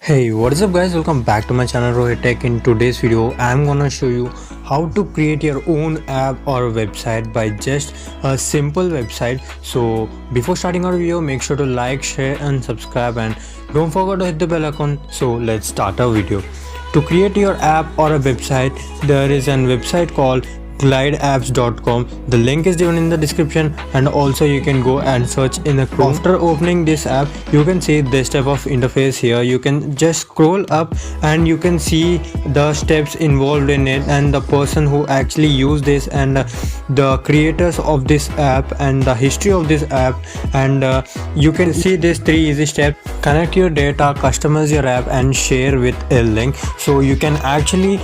Hey, what is up guys, welcome back to my channel Rohithtech. In today's video I'm gonna show you how to create your own app or website by just a simple website. So before starting our video, make sure to like, share and subscribe, and don't forget to hit the bell icon. So let's start our video. To create your app or a website, there is a website called glideapps.com. the link is given in the description, and also you can go and search in the Chrome. After opening this app, you can see this type of interface here. You can just scroll up and you can see the steps involved in it and the person who actually used this and the creators of this app and the history of this app, and you can see these three easy steps: connect your data, customize your app and share with a link. So you can actually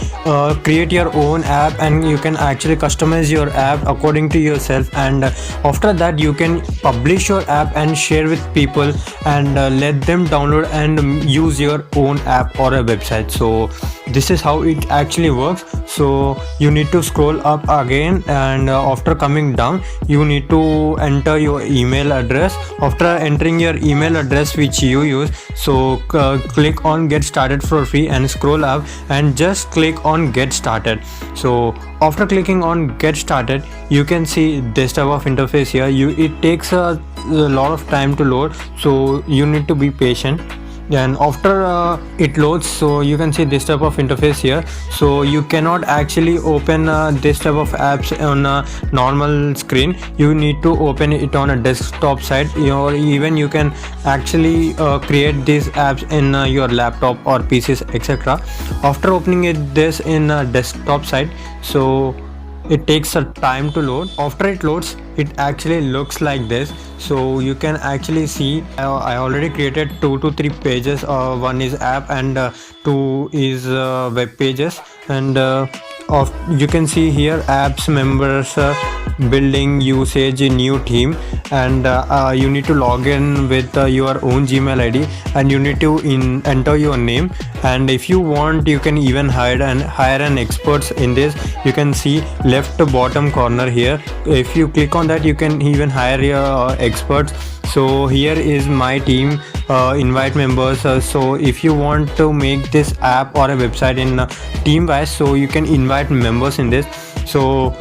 create your own app and you can actually customize your app according to yourself, and after that you can publish your app and share with people and let them download and use your own app or a website. So this is how it actually works. So you need to scroll up again, and after coming down you need to enter your email address. After entering your email address which you use, so click on get started for free and scroll up and just click on get started. So after clicking on get started, you can see this type of interface here. It takes a lot of time to load, so you need to be patient. And after it loads, so you can see this type of interface here. So you cannot actually open this type of apps on a normal screen. You need to open it on a desktop side, or even you can actually create these apps in your laptop or PCs, etc. After opening this in a desktop side, so it takes a time to load. After it loads, it actually looks like this. So you can actually see I already created 2 to 3 pages. One is app and 2 is web pages, and you can see here apps, members, building, usage, new theme, and you need to log in with your own Gmail ID, and you need to enter your name. And if you want, you can even hire an experts in this. You can see left bottom corner here. If you click on that, you can even hire your experts. So here is my team, invite members. So if you want to make this app or a website in team wise, so you can invite members in this. So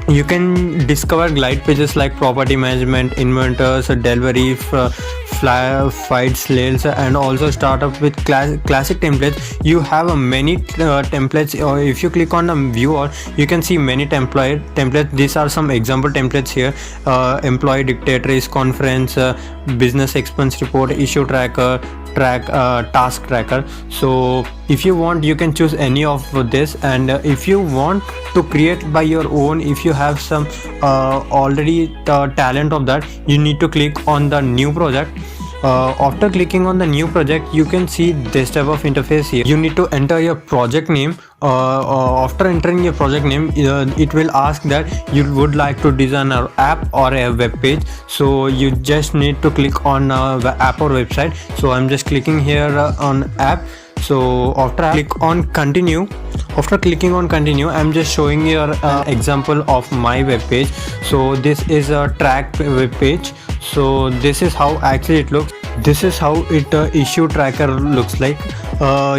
you can discover glide pages like property management, inventors, delivery, flight sales, and also start up with classic templates. You have many templates, or if you click on the view, or you can see many templates. These are some example templates here: employee dictator, conference, business expense report, issue tracker, task tracker. So if you want, you can choose any of this. And if you want to create by your own, if you have some already talent of that, you need to click on the new project. After clicking on the new project, you can see this type of interface here. You need to enter your project name. After entering your project name, it will ask that you would like to design an app or a web page. So you just need to click on the app or website. So I'm just clicking here on app. So after I click on continue, after clicking on continue, I'm just showing you an example of my web page. So this is a track web page. So this is how actually it looks. This is how it issue tracker looks like.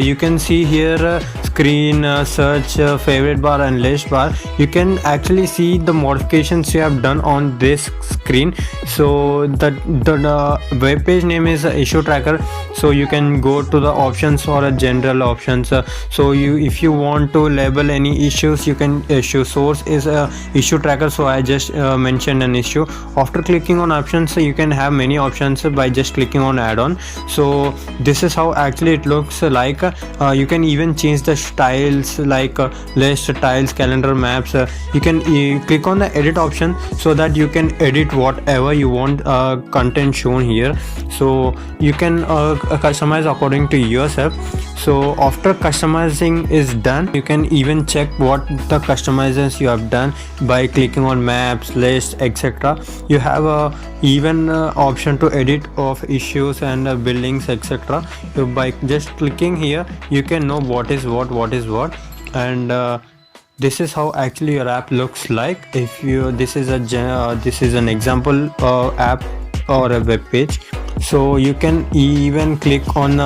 You can see here screen, search, favorite bar and list bar. You can actually see the modifications you have done on this screen. So the web page name is issue tracker. So you can go to the options or a general options. So if you want to label any issues, you can issue source is a issue tracker. So I just mentioned an issue. After clicking on options, you can have many options by just clicking on add-on. So this is how actually it looks like. You can even change the styles like list, tiles, calendar, maps. You can click on the edit option so that you can edit whatever you want content shown here. So you can customize according to yourself. So after customizing is done, you can even check what the customizations you have done by clicking on maps, list, etc. You have a even option to edit of issues and buildings, etc. So by just clicking here, you can know what is what, and this is how actually your app looks like. If you this is an example app or a web page. So you can even click on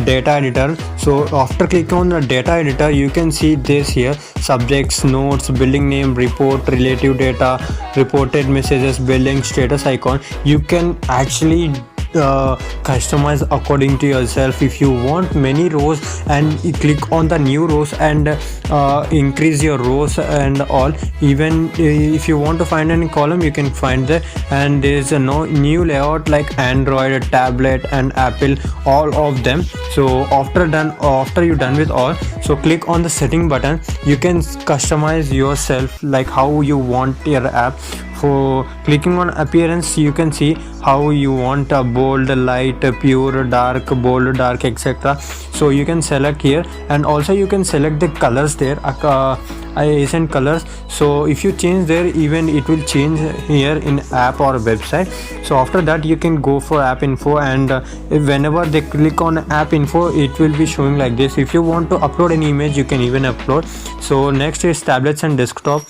data editor. So after clicking on the data editor, you can see this here: subjects, notes, building name, report, relative data, reported messages, building status icon. You can actually customize according to yourself. If you want many rows, and you click on the new rows and increase your rows and all. Even if you want to find any column, you can find there. And there is a new layout like Android, tablet and Apple, all of them. So after you're done with all, so click on the setting button. You can customize yourself like how you want your app. For clicking on appearance, you can see how you want a bold, light, pure, dark, bold, dark, etc. So you can select here, and also you can select the colors there, accent colors. So if you change there, even it will change here in app or website. So after that, you can go for app info, and whenever they click on app info, it will be showing like this. If you want to upload an image, you can even upload. So next is tablets and desktop.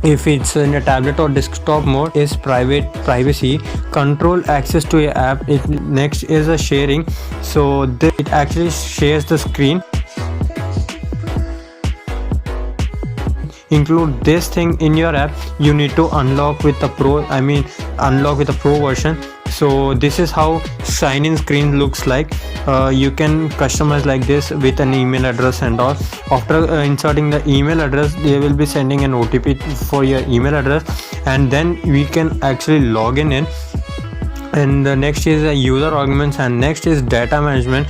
If it's in a tablet or desktop mode, is privacy, control access to your app. Next is a sharing. So it actually shares the screen. Include this thing in your app. You need to unlock with the pro version. So this is how sign-in screen looks like. You can customize like this with an email address and all. After inserting the email address, they will be sending an OTP for your email address, and then we can actually log in. And the next is user arguments, and next is data management,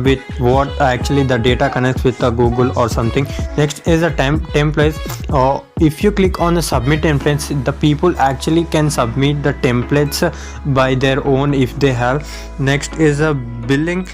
with what actually the data connects with Google or something. Next is a templates. If you click on the submit templates, the people actually can submit the templates by their own if they have. Next is a billing.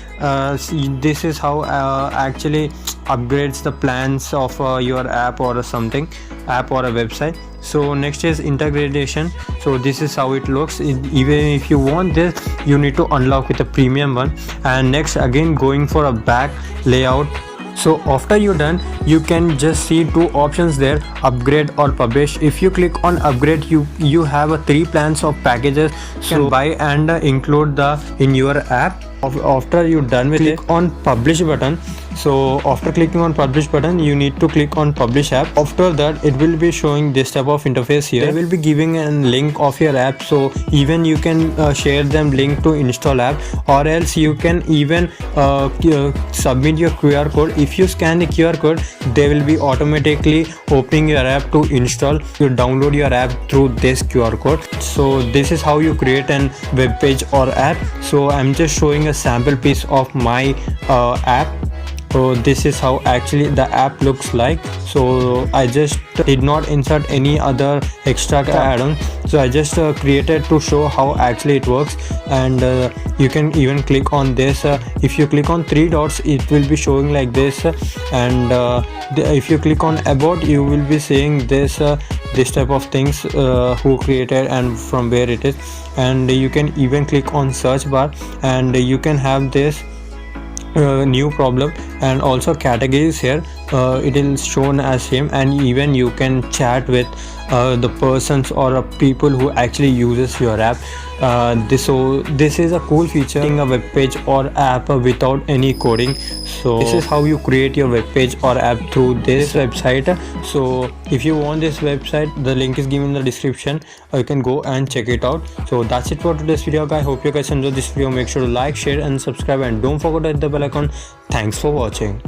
This is how actually upgrades the plans of your app or something, app or a website. So next is integration. So this is how it looks. Even if you want this, you need to unlock with a premium one. And next, again going for a back layout. So after you're done, you can just see two options there: upgrade or publish. If you click on upgrade, you have 3 plans of packages. So you can buy and include the in your app. After you're done with it, click on publish button. So after clicking on publish button, you need to click on publish app. After that, it will be showing this type of interface here. They will be giving a link of your app, so even you can share them link to install app, or else you can even submit your QR code. If you scan the QR code, they will be automatically opening your app to install. You download your app through this QR code. So this is how you create an web page or app. So I'm just showing a sample piece of my app. So this is how actually the app looks like. So I just did not insert any other extra add-on. So I just created to show how actually it works. And you can even click on this. If you click on 3 dots, it will be showing like this. And if you click on about, you will be seeing this type of things, who created and from where it is. And you can even click on search bar, and you can have this new problem, and also categories here. It is shown as same, and even you can chat with the persons or people who actually uses your app. This is a cool feature in a web page or app without any coding. So this is how you create your web page or app through this website. So if you want this website, the link is given in the description. You can go and check it out. So that's it for today's video, guys. Hope you guys enjoyed this video. Make sure to like, share and subscribe, and don't forget to hit the bell icon. Thanks for watching.